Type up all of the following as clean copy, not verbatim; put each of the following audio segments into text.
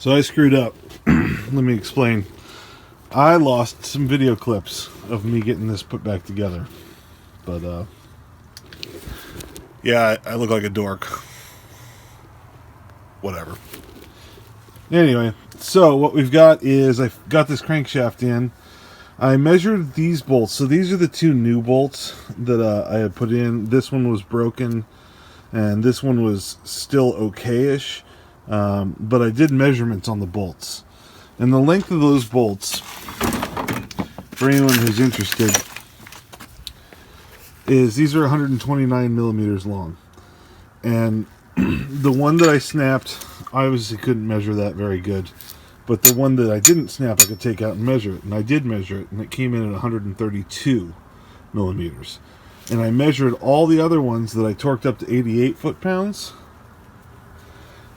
So I screwed up. Let me explain. I lost some video clips of me getting this put back together. But, yeah, I look like a dork. Whatever. Anyway, so what we've got is I've got this crankshaft in. I measured these bolts. So these are the two new bolts that I had put in. This one was broken, and this one was still okay-ish. But I did measurements on the bolts. And the length of those bolts, for anyone who's interested, is these are 129 millimeters long. And the one that I snapped, I obviously couldn't measure that very good. But the one that I didn't snap, I could take out and measure it. And I did measure it, and it came in at 132 millimeters. And I measured all the other ones that I torqued up to 88 foot-pounds.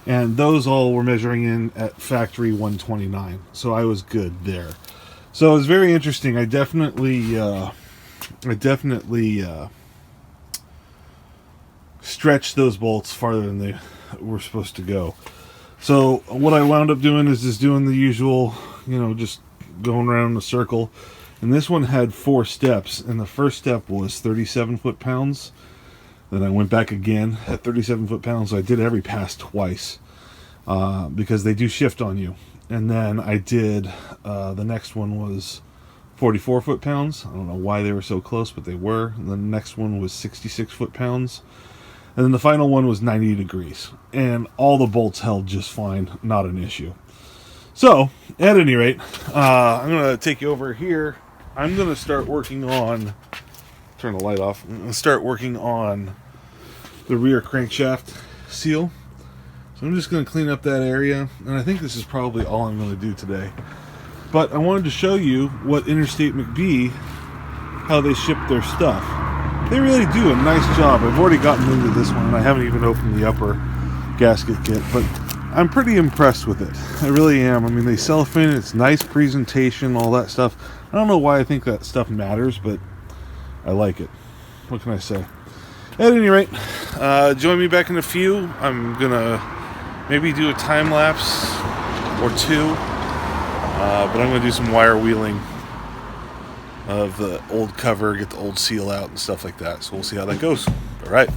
And those all were measuring in at factory 129. So I was good there. So it was very interesting. I definitely stretched those bolts farther than they were supposed to go. So what I wound up doing is just doing the usual, just going around in a circle. And this one had 4 steps. And the first step was 37 foot-pounds. Then I went back again at 37 foot-pounds. So I did every pass twice because they do shift on you. And then I did, the next one was 44 foot-pounds. I don't know why they were so close, but they were. And the next one was 66 foot-pounds. And then the final one was 90 degrees. And all the bolts held just fine. Not an issue. So, at any rate, I'm going to take you over here. I'm going to start working on... Turn the light off. I'm going to start working on the rear crankshaft seal. So I'm just going to clean up that area. And I think this is probably all I'm going to do today. But I wanted to show you what Interstate McBee, how they ship their stuff. They really do a nice job. I've already gotten into this one, and I haven't even opened the upper gasket kit, but I'm pretty impressed with it. I really am. I mean, they cellophane it, it's nice presentation, all that stuff. I don't know why I think that stuff matters, but I like it. What can I say? At any rate, join me back in a few. I'm gonna maybe do a time lapse or two, but I'm gonna do some wire wheeling of the old cover, get the old seal out and stuff like that. So we'll see how that goes. All right.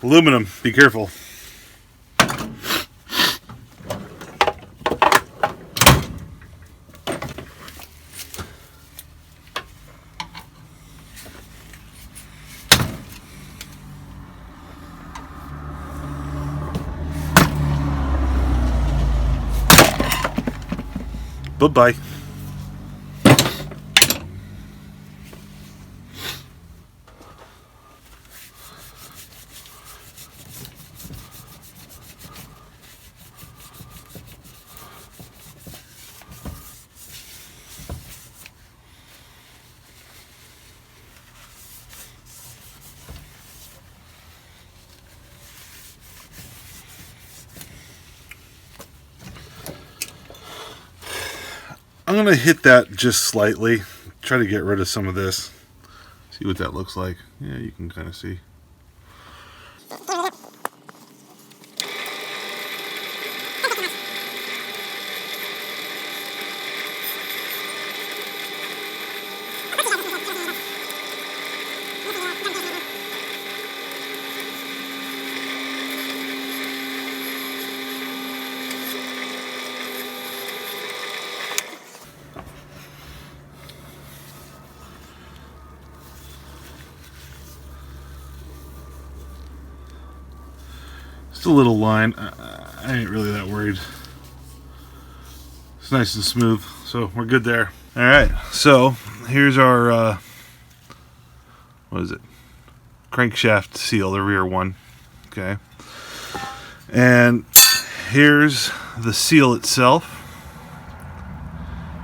Aluminum, be careful. Bye-bye. I'm going to hit that just slightly, try to get rid of some of this. See what that looks like. Yeah, you can kind of see. It's a little line. I ain't really that worried. It's nice and smooth, so we're good there. Alright, so here's our, what is it? Crankshaft seal, the rear one. Okay. And here's the seal itself.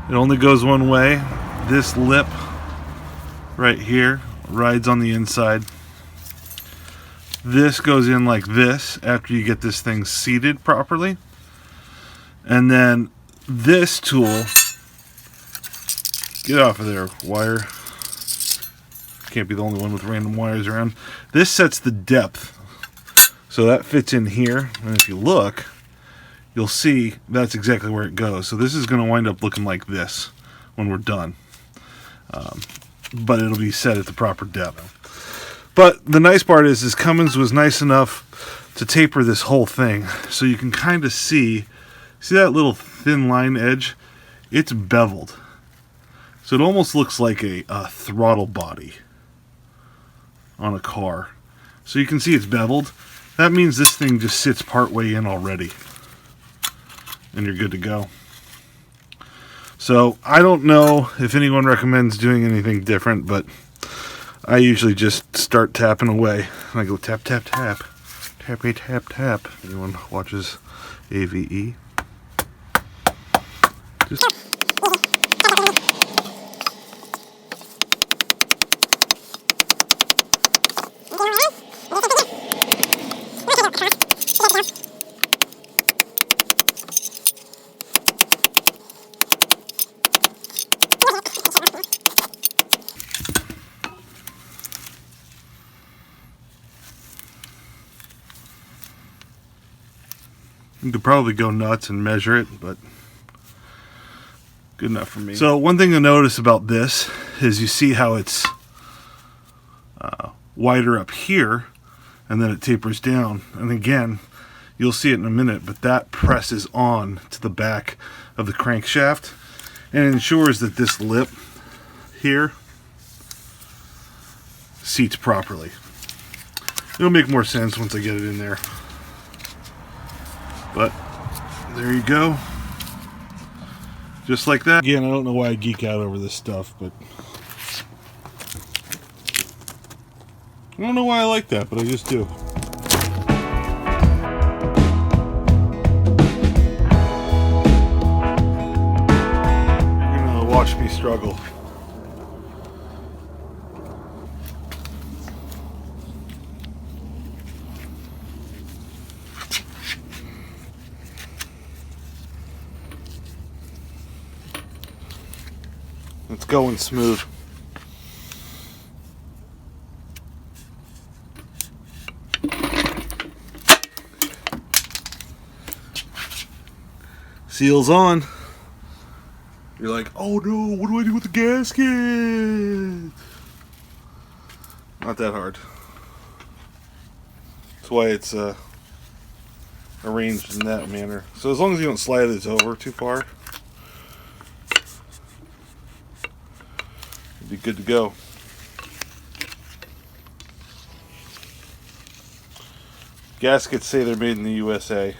It only goes one way. This lip right here rides on the inside. This goes in like this after you get this thing seated properly. And then this tool, get off of there, wire. Can't be the only one with random wires around. This sets the depth. So that fits in here. And if you look, you'll see that's exactly where it goes. So this is going to wind up looking like this when we're done. But it'll be set at the proper depth. But the nice part is Cummins was nice enough to taper this whole thing. So you can kind of see that little thin line edge? It's beveled. So it almost looks like a throttle body on a car. So you can see it's beveled. That means this thing just sits part way in already. And you're good to go. So I don't know if anyone recommends doing anything different, but I usually just start tapping away. I go tap, tap, tap. Tappy, tap, tap. Anyone watches AVE? Just... You could probably go nuts and measure it, but good enough for me. So one thing to notice about this is you see how it's wider up here, and then it tapers down. And again, you'll see it in a minute, but that presses on to the back of the crankshaft and ensures that this lip here seats properly. It'll make more sense once I get it in there. But there you go. Just like that. Again, I don't know why I geek out over this stuff, but I don't know why I like that, but I just do. You're gonna watch me struggle. It's going smooth. Seal's on. You're like, oh no, what do I do with the gasket? Not that hard. That's why it's arranged in that manner. So as long as you don't slide it over too far, be good to go. Gaskets say they're made in the USA.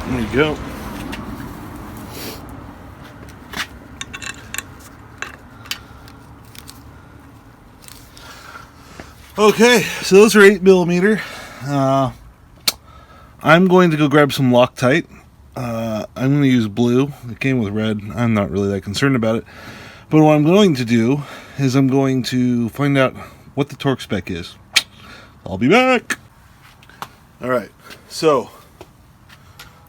There you go. Okay, so those are 8mm. I'm going to go grab some Loctite. I'm going to use blue. It came with red. I'm not really that concerned about it. But what I'm going to do is I'm going to find out what the torque spec is. I'll be back. Alright, so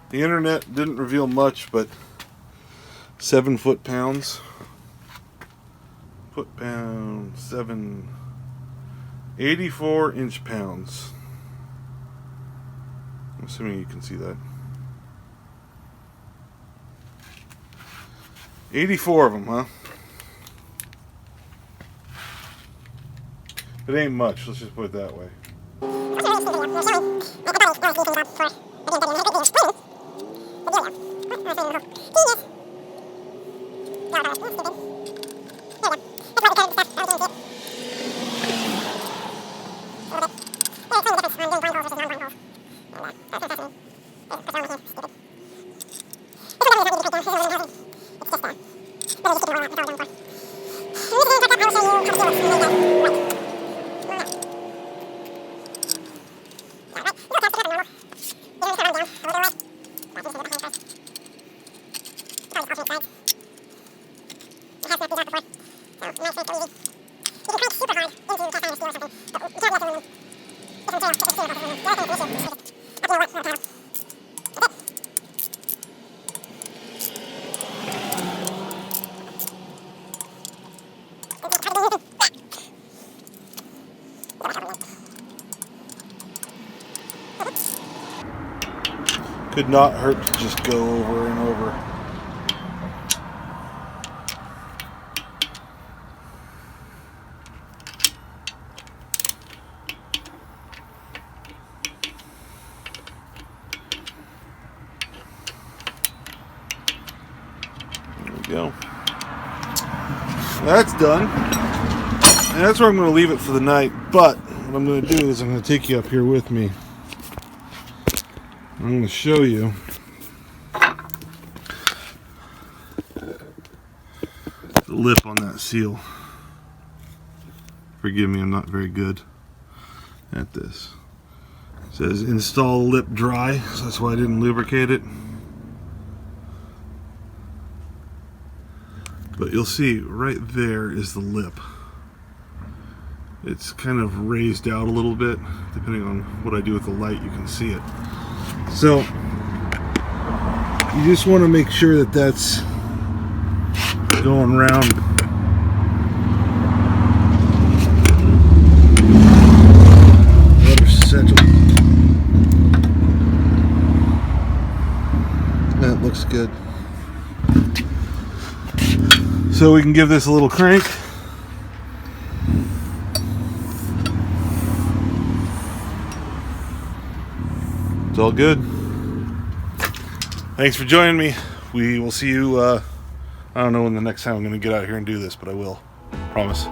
the internet didn't reveal much, but 7 foot-pounds. Foot-pound, 84 inch-pounds. I'm assuming you can see that. 84 of them, huh? It ain't much, let's just put it that way. Could not hurt to just go over and over. There we go. That's done. And that's where I'm going to leave it for the night. But what I'm going to do is I'm going to take you up here with me. I'm going to show you the lip on that seal. Forgive me, I'm not very good at this. It says install lip dry, so that's why I didn't lubricate it. But you'll see right there is the lip. It's kind of raised out a little bit. Depending on what I do with the light, you can see it. So you just want to make sure that that's going around rubber central. That looks good. So we can give this a little crank. It's all good. Thanks for joining me. We will see you, I don't know when the next time I'm going to get out here and do this, but I will. Promise.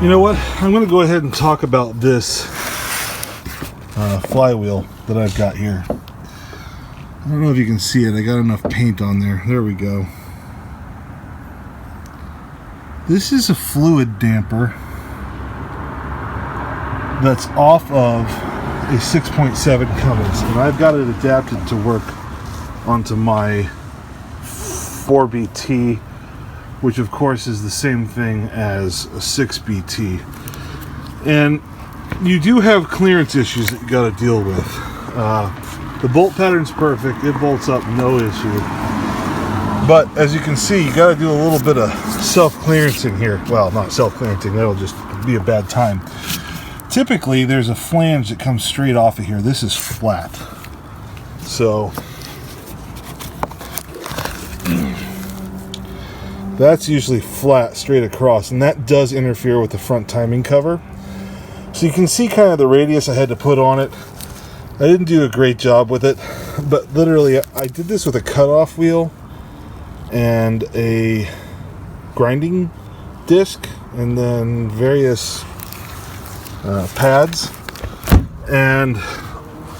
You know what? I'm going to go ahead and talk about this flywheel that I've got here. I don't know if you can see it. I got enough paint on there. There we go. This is a fluid damper that's off of a 6.7 Cummins, and I've got it adapted to work onto my 4BT, which of course is the same thing as a 6BT. And you do have clearance issues that you got to deal with. The bolt pattern's perfect, it bolts up no issue. But as you can see, you got to do a little bit of self-clearancing here. Well, not self-clearancing, that'll just be a bad time. Typically, there's a flange that comes straight off of here. This is flat. So that's usually flat straight across, and that does interfere with the front timing cover. So you can see kind of the radius I had to put on it. I didn't do a great job with it, but literally I did this with a cutoff wheel and a grinding disc and then various pads, and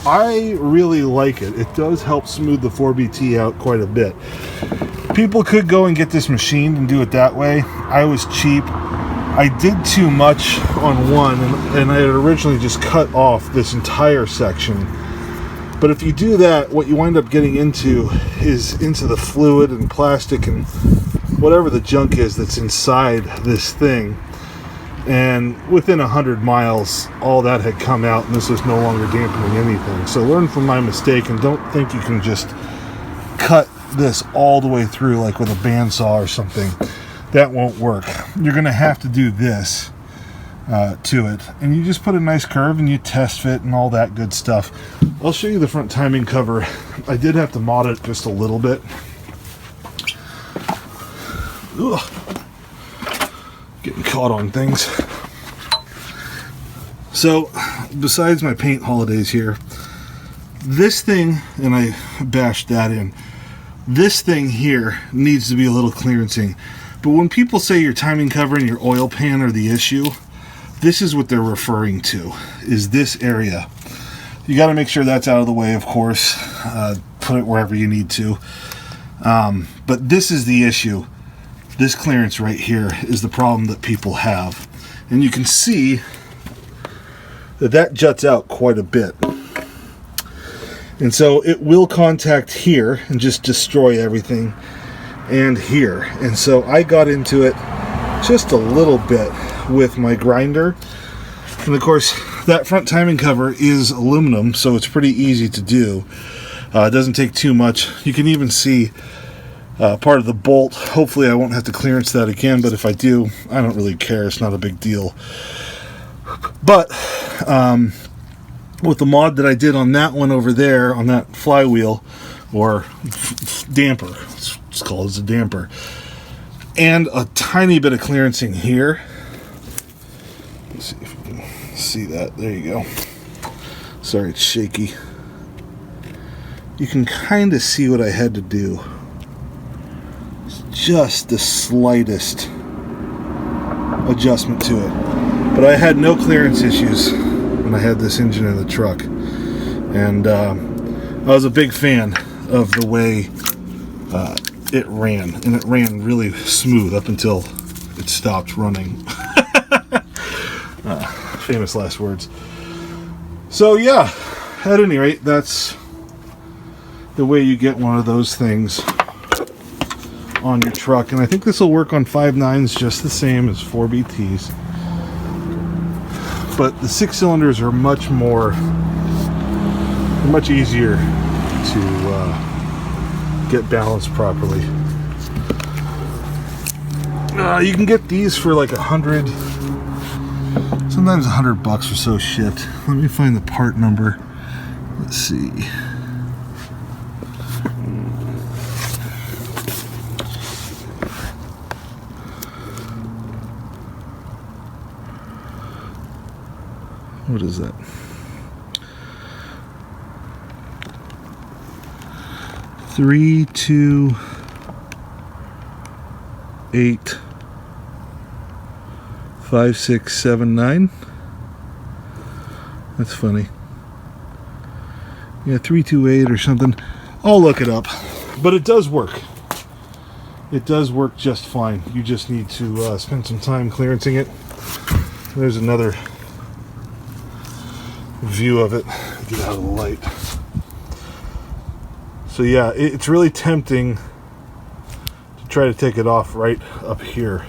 I really like it. It does help smooth the 4BT out quite a bit. People could go and get this machined and do it that way. I was cheap. I did too much on one, and I had originally just cut off this entire section. But if you do that, what you wind up getting into is into the fluid and plastic and whatever the junk is that's inside this thing. And within 100 miles, all that had come out, and this was no longer dampening anything. So learn from my mistake, and don't think you can just cut this all the way through like with a bandsaw or something. That won't work. You're going to have to do this. to it, and you just put a nice curve and you test fit and all that good stuff. I'll show you the front timing cover. I did have to mod it just a little bit. Ugh. Getting caught on things. So besides my paint holidays here, this thing, and I bashed that in, this thing here needs to be a little clearancing. But when people say your timing cover and your oil pan are the issue, this is what they're referring to, is this area. You got to make sure that's out of the way, of course. Put it wherever you need to. But this is the issue. This clearance right here is the problem that people have. And you can see that that juts out quite a bit. And so it will contact here and just destroy everything, and here. And so I got into it just a little bit with my grinder, and of course that front timing cover is aluminum, so it's pretty easy to do. It doesn't take too much. You can even see part of the bolt. Hopefully I won't have to clearance that again, but if I do, I don't really care. It's not a big deal. But with the mod that I did on that one over there, on that flywheel, or damper, it's called as a damper, and a tiny bit of clearancing here. Let's see if you can see that. There you go. Sorry, it's shaky. You can kind of see what I had to do. It's just the slightest adjustment to it. But I had no clearance issues when I had this engine in the truck. And I was a big fan of the way it ran. And it ran really smooth up until it stopped running. Famous last words. So yeah, at any rate, that's the way you get one of those things on your truck. And I think this will work on 5.9s just the same as 4BTs. But the 6 cylinders are much easier to get balanced properly. You can get these for like $100, sometimes $100 or so shipped. Let me find the part number. Let's see. What is that? 3285679. That's funny. Yeah, 328 or something. I'll look it up. But it does work. It does work just fine. You just need to spend some time clearancing it. There's another view of it. Get out of the light. So yeah, it's really tempting to try to take it off right up here,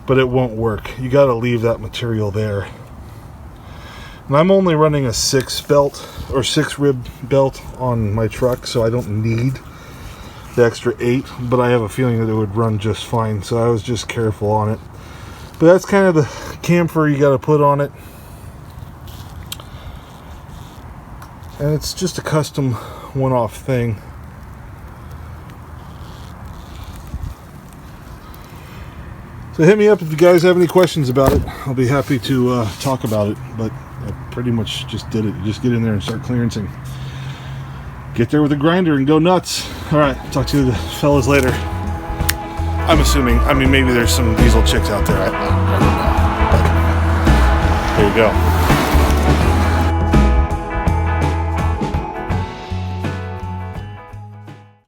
but it won't work. You got to leave that material there. And I'm only running a 6 rib belt on my truck, so I don't need the extra 8, but I have a feeling that it would run just fine, so I was just careful on it. But that's kind of the camphor you got to put on it. And it's just a custom one-off thing. So hit me up if you guys have any questions about it. I'll be happy to talk about it, but I pretty much just did it. You just get in there and start clearancing. Get there with a grinder and go nuts. Alright, talk to you fellas later. I'm assuming, I mean, maybe there's some diesel chicks out there. I don't know. But there you go.